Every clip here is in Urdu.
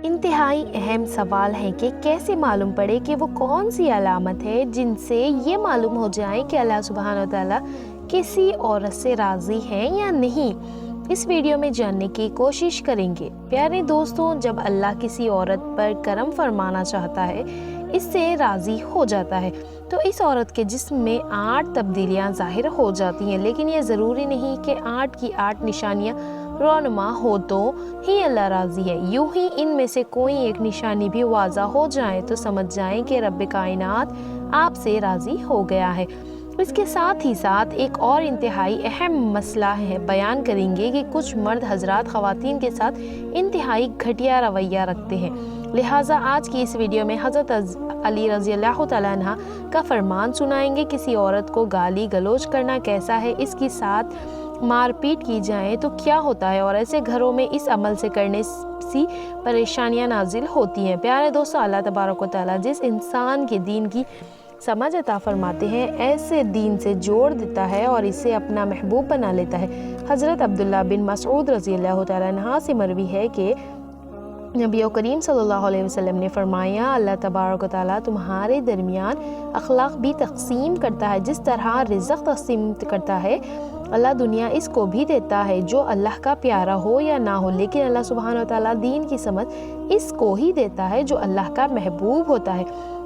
انتہائی اہم سوال ہے کہ کیسے معلوم پڑے کہ وہ کون سی علامت ہے جن سے یہ معلوم ہو جائے کہ اللہ سبحانہ و تعالیٰ کسی عورت سے راضی ہیں یا نہیں۔ اس ویڈیو میں جاننے کی کوشش کریں گے۔ پیارے دوستوں، جب اللہ کسی عورت پر کرم فرمانا چاہتا ہے، اس سے راضی ہو جاتا ہے، تو اس عورت کے جسم میں 8 تبدیلیاں ظاہر ہو جاتی ہیں، لیکن یہ ضروری نہیں کہ 8 کی 8 نشانیاں رونما ہو تو ہی اللہ راضی ہے۔ یوں ہی ان میں سے کوئی ایک نشانی بھی واضح ہو جائے تو سمجھ جائیں کہ رب کائنات آپ سے راضی ہو گیا ہے۔ اس کے ساتھ ہی ساتھ ایک اور انتہائی اہم مسئلہ ہے بیان کریں گے کہ کچھ مرد حضرات خواتین کے ساتھ انتہائی گھٹیا رویہ رکھتے ہیں، لہٰذا آج کی اس ویڈیو میں حضرت علی رضی اللہ تعالیٰ عنہ کا فرمان سنائیں گے۔ کسی عورت کو گالی گلوچ کرنا کیسا ہے، اس کے ساتھ مار پیٹ کی جائے تو کیا ہوتا ہے، اور ایسے گھروں میں اس عمل سے کرنے سی پریشانیاں نازل ہوتی ہیں۔ پیارے دوستو، اللہ تبارک و تعالیٰ جس انسان کے دین کی سمجھ عطا فرماتے ہیں، ایسے دین سے جوڑ دیتا ہے اور اسے اپنا محبوب بنا لیتا ہے۔ حضرت عبداللہ بن مسعود رضی اللہ تعالیٰ عنہ سے مروی ہے کہ نبی کریم صلی اللہ علیہ وسلم نے فرمایا، اللہ تبارک و تعالیٰ تمہارے درمیان اخلاق بھی تقسیم کرتا ہے، جس طرح رزق تقسیم کرتا ہے اللہ دنیا اس کو بھی دیتا ہے جو اللہ کا پیارا ہو یا نہ ہو، لیکن اللہ سبحانہ و تعالیٰ دین کی سمجھ اس کو ہی دیتا ہے جو اللہ کا محبوب ہوتا ہے۔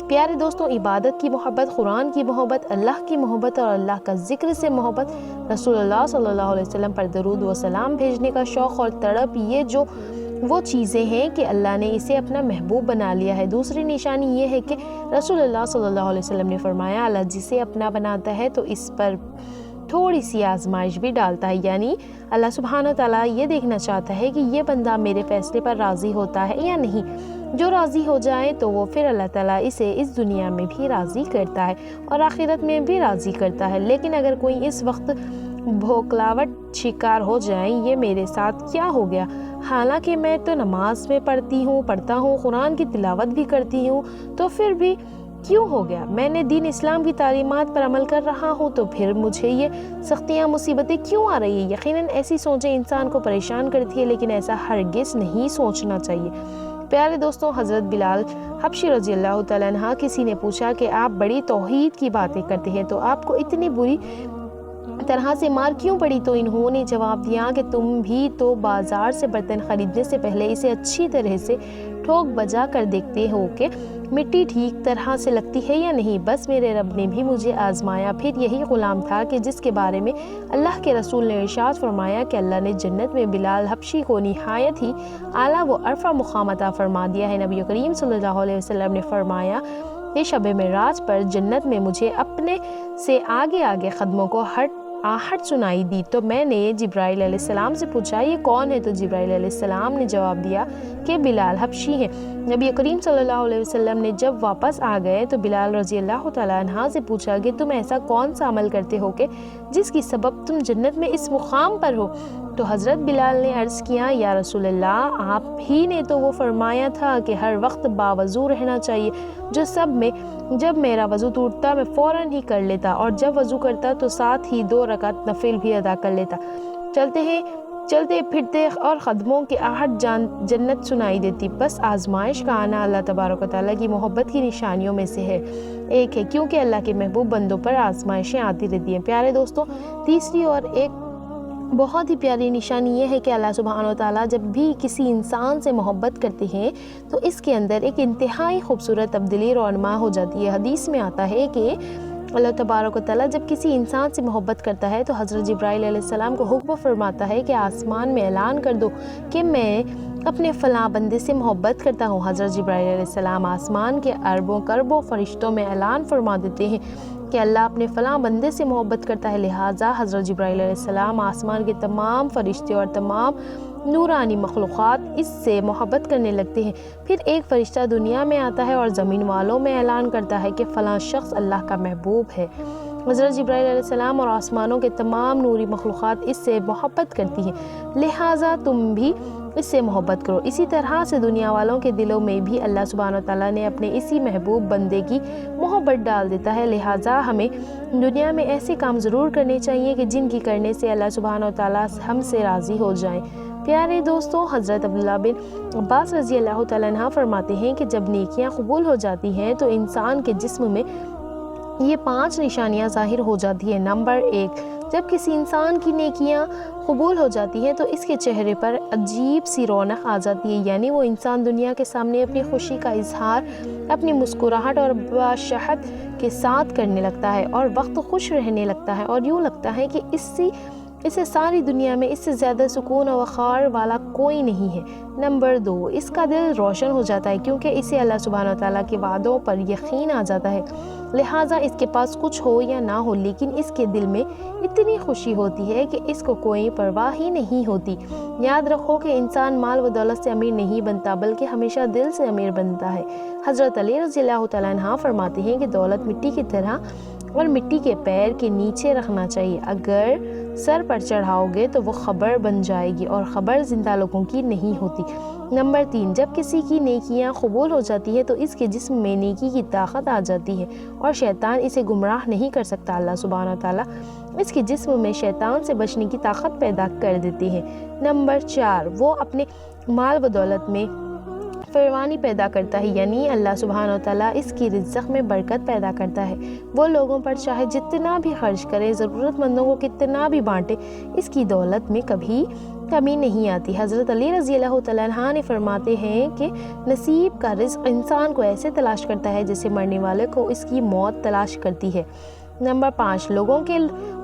پیارے دوستوں، عبادت کی محبت، قرآن کی محبت، اللہ کی محبت اور اللہ کا ذکر سے محبت، رسول اللہ صلی اللہ علیہ وسلم پر درود و سلام بھیجنے کا شوق اور تڑپ، یہ جو وہ چیزیں ہیں کہ اللہ نے اسے اپنا محبوب بنا لیا ہے۔ دوسری نشانی یہ ہے کہ رسول اللہ صلی اللہ علیہ وسلم نے فرمایا، اللہ جسے اپنا بناتا ہے تو اس پر تھوڑی سی آزمائش بھی ڈالتا ہے، یعنی اللہ سبحانہ تعالیٰ یہ دیکھنا چاہتا ہے کہ یہ بندہ میرے فیصلے پر راضی ہوتا ہے یا نہیں۔ جو راضی ہو جائے تو وہ پھر اللہ تعالیٰ اسے اس دنیا میں بھی راضی کرتا ہے اور آخرت میں بھی راضی کرتا ہے۔ لیکن اگر کوئی اس وقت بھوکلاوٹ شکار ہو جائے، یہ میرے ساتھ کیا ہو گیا، حالانکہ میں تو نماز میں پڑھتا ہوں، قرآن کی تلاوت بھی کرتی ہوں، تو پھر بھی کیوں ہو گیا، میں نے دین اسلام کی تعلیمات پر عمل کر رہا ہوں، تو پھر مجھے یہ سختیاں مصیبتیں کیوں آ رہی ہیں۔ یقیناً ایسی سوچیں انسان کو پریشان کرتی ہے، لیکن ایسا ہرگز نہیں سوچنا چاہیے۔ پیارے دوستوں، حضرت بلال حبشی رضی اللہ تعالیٰ عنہ کسی نے پوچھا کہ آپ بڑی توحید کی باتیں کرتے ہیں، تو آپ کو اتنی بری طرح سے مار کیوں پڑی؟ تو انہوں نے جواب دیا کہ تم بھی تو بازار سے برتن خریدنے سے پہلے اسے اچھی طرح سے ٹھوک بجا کر دیکھتے ہو کہ مٹی ٹھیک طرح سے لگتی ہے یا نہیں۔ بس میرے رب نے بھی مجھے آزمایا۔ پھر یہی غلام تھا کہ جس کے بارے میں اللہ کے رسول نے ارشاد فرمایا کہ اللہ نے جنت میں بلال حبشی کو نہایت ہی اعلیٰ و ارفع مقام عطا فرما دیا ہے۔ نبی کریم صلی اللہ علیہ وسلم نے فرمایا کہ شب معراج پر جنت میں مجھے اپنے سے آگے آگے قدموں کو آہٹ سنائی دی، تو میں نے جبرائیل علیہ السلام سے پوچھا یہ کون ہے؟ تو جبرائیل علیہ السلام نے جواب دیا کہ بلال حبشی ہیں۔ نبی کریم صلی اللہ علیہ وسلم نے جب واپس آ گئے تو بلال رضی اللہ تعالیٰ عنہ سے پوچھا کہ تم ایسا کون سا عمل کرتے ہو کہ جس کی سبب تم جنت میں اس مقام پر ہو؟ تو حضرت بلال نے عرض کیا، یا رسول اللہ، آپ ہی نے تو وہ فرمایا تھا کہ ہر وقت باوضو رہنا چاہیے، جب میرا وضو ٹوٹتا میں فوراً ہی کر لیتا، اور جب وضو کرتا تو ساتھ ہی 2 رکعت نفل بھی ادا کر لیتا۔ چلتے پھرتے اور قدموں کی آہٹ جنت سنائی دیتی۔ بس آزمائش کا آنا اللہ تبارک و تعالیٰ کی محبت کی نشانیوں میں سے ایک ہے، کیونکہ اللہ کے محبوب بندوں پر آزمائشیں آتی رہتی ہیں۔ پیارے دوستوں، تیسری اور ایک بہت ہی پیاری نشانی یہ ہے کہ اللہ سبحانہ و تعالیٰ جب بھی کسی انسان سے محبت کرتے ہیں تو اس کے اندر ایک انتہائی خوبصورت تبدیلی رونما ہو جاتی ہے۔ حدیث میں آتا ہے کہ اللہ تبارک و تعالیٰ جب کسی انسان سے محبت کرتا ہے تو حضرت جبرائیل علیہ السلام کو حکم فرماتا ہے کہ آسمان میں اعلان کر دو کہ میں اپنے فلاں بندے سے محبت کرتا ہوں۔ حضرت جبرائیل علیہ السلام آسمان کے اربوں کربوں فرشتوں میں اعلان فرما دیتے ہیں کہ اللہ اپنے فلاں بندے سے محبت کرتا ہے، لہٰذا حضرت جبرائیل علیہ السلام آسمان کے تمام فرشتے اور تمام نورانی مخلوقات اس سے محبت کرنے لگتے ہیں۔ پھر ایک فرشتہ دنیا میں آتا ہے اور زمین والوں میں اعلان کرتا ہے کہ فلاں شخص اللہ کا محبوب ہے۔ حضرت جبرائیل علیہ السلام اور آسمانوں کے تمام نوری مخلوقات اس سے محبت کرتی ہیں، لہٰذا تم بھی اس سے محبت کرو۔ اسی طرح سے دنیا والوں کے دلوں میں بھی اللہ سبحانہ و تعالیٰ نے اپنے اسی محبوب بندے کی محبت ڈال دیتا ہے، لہٰذا ہمیں دنیا میں ایسے کام ضرور کرنے چاہیے کہ جن کی کرنے سے اللہ سبحانہ و تعالیٰ ہم سے راضی ہو جائیں۔ پیارے دوستوں، حضرت عبداللہ بن عباس رضی اللہ تعالیٰ عنہ فرماتے ہیں کہ جب نیکیاں قبول ہو جاتی ہیں تو انسان کے جسم میں یہ 5 نشانیاں ظاہر ہو جاتی ہیں۔ نمبر 1، جب کسی انسان کی نیکیاں قبول ہو جاتی ہیں تو اس کے چہرے پر عجیب سی رونق آ جاتی ہے، یعنی وہ انسان دنیا کے سامنے اپنی خوشی کا اظہار اپنی مسکراہٹ اور بشاشت کے ساتھ کرنے لگتا ہے اور وقت خوش رہنے لگتا ہے، اور یوں لگتا ہے کہ اسے ساری دنیا میں اس سے زیادہ سکون و وقار والا کوئی نہیں ہے۔ نمبر 2، اس کا دل روشن ہو جاتا ہے کیونکہ اسے اللہ سبحانہ وتعالیٰ کے وعدوں پر یقین آ جاتا ہے، لہٰذا اس کے پاس کچھ ہو یا نہ ہو لیکن اس کے دل میں اتنی خوشی ہوتی ہے کہ اس کو کوئی پرواہ ہی نہیں ہوتی۔ یاد رکھو کہ انسان مال و دولت سے امیر نہیں بنتا بلکہ ہمیشہ دل سے امیر بنتا ہے۔ حضرت علی رضی اللہ تعالیٰ عنہ فرماتے ہیں کہ دولت مٹی کی طرح اور مٹی کے پیر کے نیچے رکھنا چاہیے، اگر سر پر چڑھاؤ گے تو وہ خبر بن جائے گی اور خبر زندہ لوگوں کی نہیں ہوتی۔ نمبر 3، جب کسی کی نیکیاں قبول ہو جاتی ہیں تو اس کے جسم میں نیکی کی طاقت آ جاتی ہے اور شیطان اسے گمراہ نہیں کر سکتا۔ اللہ سبحانہ وتعالیٰ اس کے جسم میں شیطان سے بچنے کی طاقت پیدا کر دیتے ہیں۔ نمبر 4، وہ اپنے مال و دولت میں فراوانی پیدا کرتا ہے، یعنی اللہ سبحانہ وتعالیٰ اس کی رزق میں برکت پیدا کرتا ہے۔ وہ لوگوں پر چاہے جتنا بھی خرچ کرے، ضرورت مندوں کو کتنا بھی بانٹے، اس کی دولت میں کبھی کمی نہیں آتی۔ حضرت علی رضی اللہ تعالیٰ عنہ نے فرماتے ہیں کہ نصیب کا رزق انسان کو ایسے تلاش کرتا ہے جیسے مرنے والے کو اس کی موت تلاش کرتی ہے۔ نمبر 5، لوگوں کے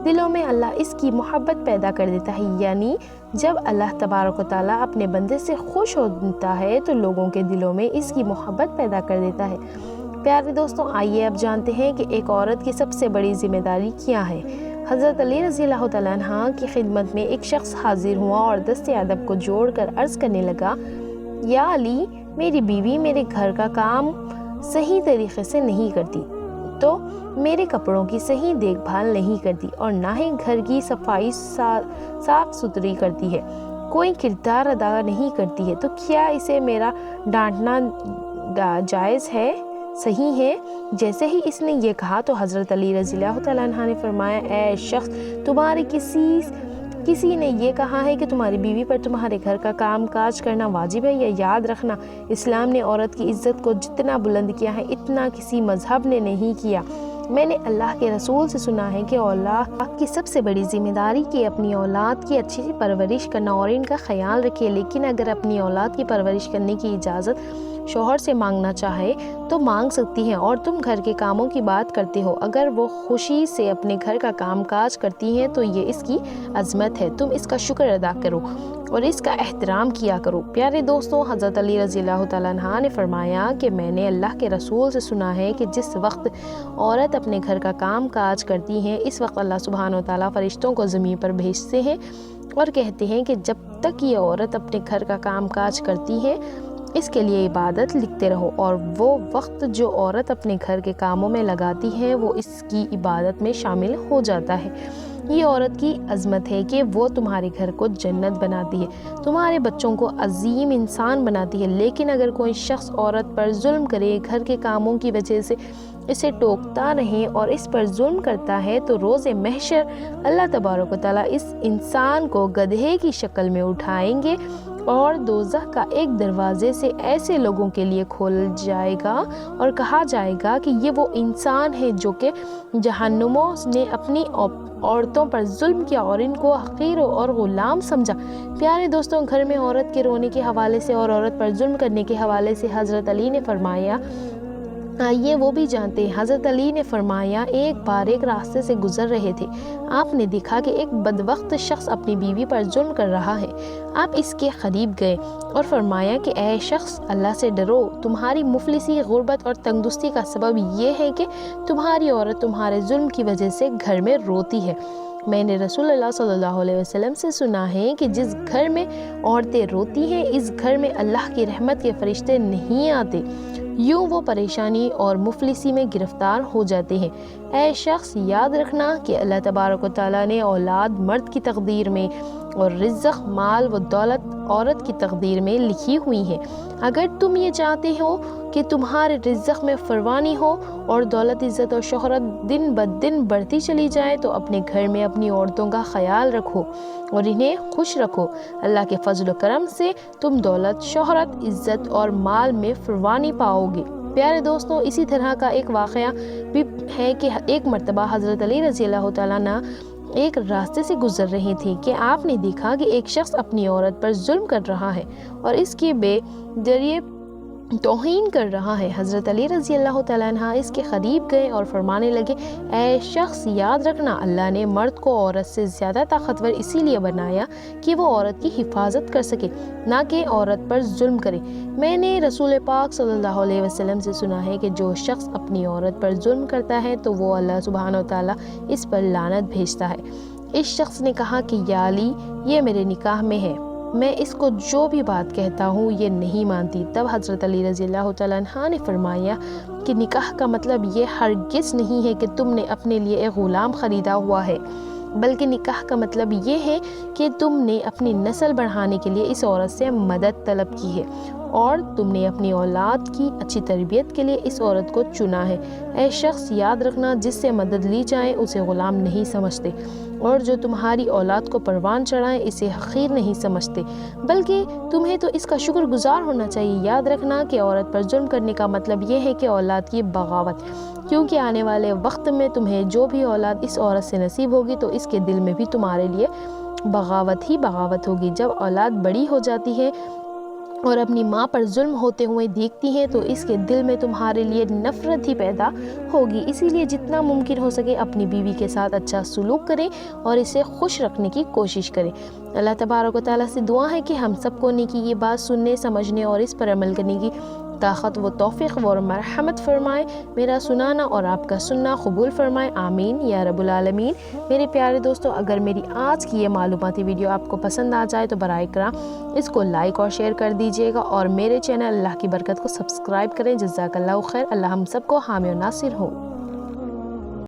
دلوں میں اللہ اس کی محبت پیدا کر دیتا ہے، یعنی جب اللہ تبارک و تعالیٰ اپنے بندے سے خوش ہوتا ہے تو لوگوں کے دلوں میں اس کی محبت پیدا کر دیتا ہے۔ پیارے دوستوں، آئیے اب جانتے ہیں کہ ایک عورت کی سب سے بڑی ذمہ داری کیا ہے۔ حضرت علی رضی اللہ تعالیٰ عنہ کی خدمت میں ایک شخص حاضر ہوا اور دست ادب کو جوڑ کر عرض کرنے لگا، یا علی، میری بیوی میرے گھر کا کام صحیح طریقے سے نہیں کرتی، تو میرے کپڑوں کی صحیح دیکھ بھال نہیں کرتی اور نہ ہی گھر کی صفائی صاف ستھری کرتی ہے، کوئی کردار ادا نہیں کرتی ہے، تو کیا اسے میرا ڈانٹنا جائز ہے، صحیح ہے؟ جیسے ہی اس نے یہ کہا تو حضرت علی رضی اللہ تعالیٰ عنہ نے فرمایا، اے شخص، تمہارے کسی نے یہ کہا ہے کہ تمہاری بیوی پر تمہارے گھر کا کام کاج کرنا واجب ہے؟ یا یاد رکھنا، اسلام نے عورت کی عزت کو جتنا بلند کیا ہے اتنا کسی مذہب نے نہیں کیا۔ میں نے اللہ کے رسول سے سنا ہے کہ اولاد کی سب سے بڑی ذمہ داری کہ اپنی اولاد کی اچھی پرورش کرنا اور ان کا خیال رکھے، لیکن اگر اپنی اولاد کی پرورش کرنے کی اجازت شوہر سے مانگنا چاہے تو مانگ سکتی ہیں، اور تم گھر کے کاموں کی بات کرتے ہو، اگر وہ خوشی سے اپنے گھر کا کام کاج کرتی ہیں تو یہ اس کی عظمت ہے، تم اس کا شکر ادا کرو اور اس کا احترام کیا کرو۔ پیارے دوستوں، حضرت علی رضی اللہ تعالیٰ عنہ نے فرمایا کہ میں نے اللہ کے رسول سے سنا ہے کہ جس وقت عورت اپنے گھر کا کام کاج کرتی ہیں اس وقت اللہ سبحانہ وتعالیٰ فرشتوں کو زمین پر بھیجتے ہیں اور کہتے ہیں کہ جب تک یہ عورت اپنے گھر کا کام کاج کرتی ہے اس کے لیے عبادت لکھتے رہو، اور وہ وقت جو عورت اپنے گھر کے کاموں میں لگاتی ہے وہ اس کی عبادت میں شامل ہو جاتا ہے۔ یہ عورت کی عظمت ہے کہ وہ تمہارے گھر کو جنت بناتی ہے، تمہارے بچوں کو عظیم انسان بناتی ہے، لیکن اگر کوئی شخص عورت پر ظلم کرے، گھر کے کاموں کی وجہ سے اسے ٹوکتا رہے اور اس پر ظلم کرتا ہے تو روز محشر اللہ تبارک و تعالیٰ اس انسان کو گدھے کی شکل میں اٹھائیں گے اور دوزخ کا ایک دروازے سے ایسے لوگوں کے لیے کھول جائے گا اور کہا جائے گا کہ یہ وہ انسان ہے جو کہ جہنموں نے اپنی عورتوں پر ظلم کیا اور ان کو حقیر اور غلام سمجھا۔ پیارے دوستوں، گھر میں عورت کے رونے کے حوالے سے اور عورت پر ظلم کرنے کے حوالے سے حضرت علی نے فرمایا، آئیے وہ بھی جانتے ہیں۔ حضرت علی نے فرمایا، ایک بار ایک راستے سے گزر رہے تھے، آپ نے دیکھا کہ ایک بدبخت شخص اپنی بیوی پر ظلم کر رہا ہے۔ آپ اس کے قریب گئے اور فرمایا کہ اے شخص، اللہ سے ڈرو، تمہاری مفلسی، غربت اور تنگدستی کا سبب یہ ہے کہ تمہاری عورت تمہارے ظلم کی وجہ سے گھر میں روتی ہے۔ میں نے رسول اللہ صلی اللہ علیہ وسلم سے سنا ہے کہ جس گھر میں عورتیں روتی ہیں اس گھر میں اللہ کی رحمت کے فرشتے نہیں آتے، یوں وہ پریشانی اور مفلسی میں گرفتار ہو جاتے ہیں۔ اے شخص، یاد رکھنا کہ اللہ تبارک و تعالیٰ نے اولاد مرد کی تقدیر میں اور رزق، مال و دولت عورت کی تقدیر میں لکھی ہوئی ہے۔ اگر تم یہ چاہتے ہو کہ تمہارے رزق میں فراوانی ہو اور دولت، عزت اور شہرت دن بدن بڑھتی چلی جائے تو اپنے گھر میں اپنی عورتوں کا خیال رکھو اور انہیں خوش رکھو۔ اللہ کے فضل و کرم سے تم دولت، شہرت، عزت اور مال میں فراوانی پاؤ گے۔ پیارے دوستوں، اسی طرح کا ایک واقعہ بھی ہے کہ ایک مرتبہ حضرت علی رضی اللہ تعالیٰ عنہ ایک راستے سے گزر رہی تھی کہ آپ نے دیکھا کہ ایک شخص اپنی عورت پر ظلم کر رہا ہے اور اس کے بے دریغ توہین کر رہا ہے۔ حضرت علی رضی اللہ تعالیٰ عنہ اس کے قریب گئے اور فرمانے لگے، اے شخص، یاد رکھنا اللہ نے مرد کو عورت سے زیادہ طاقتور اسی لیے بنایا کہ وہ عورت کی حفاظت کر سکے، نہ کہ عورت پر ظلم کرے۔ میں نے رسول پاک صلی اللہ علیہ وسلم سے سنا ہے کہ جو شخص اپنی عورت پر ظلم کرتا ہے تو وہ اللہ سبحانہ وتعالیٰ اس پر لعنت بھیجتا ہے۔ اس شخص نے کہا کہ یا علی، یہ میرے نکاح میں ہے، میں اس کو جو بھی بات کہتا ہوں یہ نہیں مانتی۔ تب حضرت علی رضی اللہ تعالیٰ عنہ نے فرمایا کہ نکاح کا مطلب یہ ہرگز نہیں ہے کہ تم نے اپنے لیے ایک غلام خریدا ہوا ہے، بلکہ نکاح کا مطلب یہ ہے کہ تم نے اپنی نسل بڑھانے کے لیے اس عورت سے مدد طلب کی ہے اور تم نے اپنی اولاد کی اچھی تربیت کے لیے اس عورت کو چنا ہے۔ اے شخص، یاد رکھنا، جس سے مدد لی جائے اسے غلام نہیں سمجھتے، اور جو تمہاری اولاد کو پروان چڑھائے اسے حقیر نہیں سمجھتے، بلکہ تمہیں تو اس کا شکر گزار ہونا چاہیے۔ یاد رکھنا کہ عورت پر ظلم کرنے کا مطلب یہ ہے کہ اولاد کی بغاوت، کیونکہ آنے والے وقت میں تمہیں جو بھی اولاد اس عورت سے نصیب ہوگی تو اس کے دل میں بھی تمہارے لیے بغاوت ہی بغاوت ہوگی۔ جب اولاد بڑی ہو جاتی ہے اور اپنی ماں پر ظلم ہوتے ہوئے دیکھتی ہیں تو اس کے دل میں تمہارے لیے نفرت ہی پیدا ہوگی۔ اسی لیے جتنا ممکن ہو سکے اپنی بیوی کے ساتھ اچھا سلوک کریں اور اسے خوش رکھنے کی کوشش کریں۔ اللہ تبارک و تعالیٰ سے دعا ہے کہ ہم سب کو نیکی کی بات سننے، سمجھنے اور اس پر عمل کرنے کی طاقت و توفیق و مرحمت فرمائے۔ میرا سنانا اور آپ کا سننا قبول فرمائے، آمین یا رب العالمین۔ میرے پیارے دوستوں، اگر میری آج کی یہ معلوماتی ویڈیو آپ کو پسند آ جائے تو برائے کرم اس کو لائک اور شیئر کر دیجیے گا اور میرے چینل اللہ کی برکت کو سبسکرائب کریں۔ جزاک اللہ خیر۔ اللہ ہم سب کو حامی و ناصر ہو۔